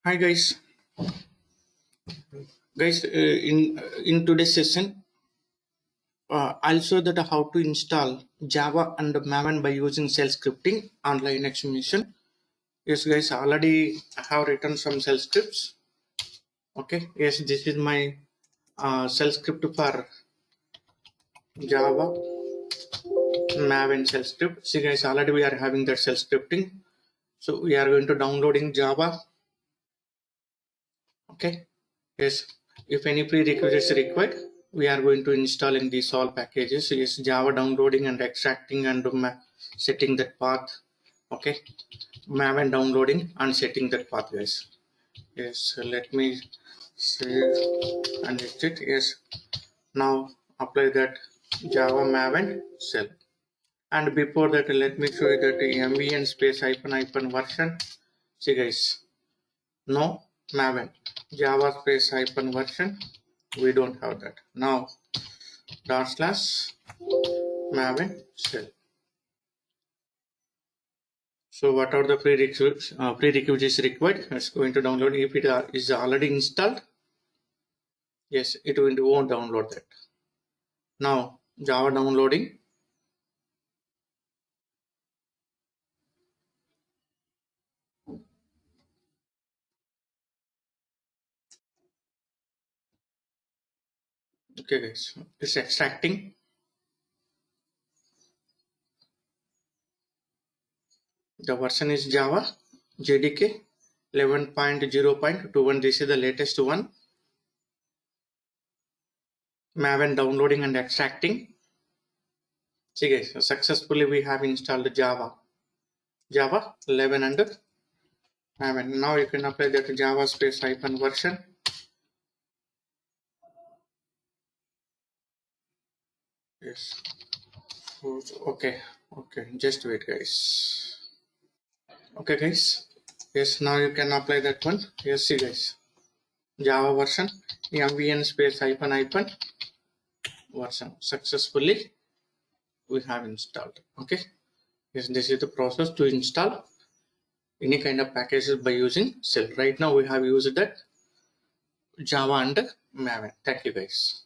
Hi guys. In today's session, I'll show that how to install Java and Maven by using shell scripting on Linux machine. Yes, guys, already I have written some shell scripts. Okay, yes, this is my shell script for Java Maven shell script. See, guys, already we are having that shell scripting. So we are going to downloading Java. Okay, yes, if any prerequisites required, we are going to install in these all packages. Yes, Java downloading and extracting and setting that path. Okay, Maven downloading and setting that path, guys. Yes, so let me save and exit. Yes, now apply that Java Maven shell. And before that, let me show you that mvn space hyphen hyphen version. See, guys, no Maven Java space hyphen version. We don't have that. Now dot slash Maven shell. So what are the prerequisites required? It's going to download. If it is already installed, yes, won't download that. Now Java downloading. Okay, guys, it's extracting. The version is Java JDK 11.0.21. This is the latest one. Maven downloading and extracting. See, guys, successfully we have installed Java 11 and Maven. Now you can apply that Java space hyphen version. Yes. Okay. Okay. Just wait, guys. Okay, guys. Yes. Now you can apply that one. Yes, see, guys. Java version mvn space hyphen hyphen version successfully we have installed. Okay. Yes, this is the process to install any kind of packages by using shell. Right now we have used that Java and Maven. Thank you, guys.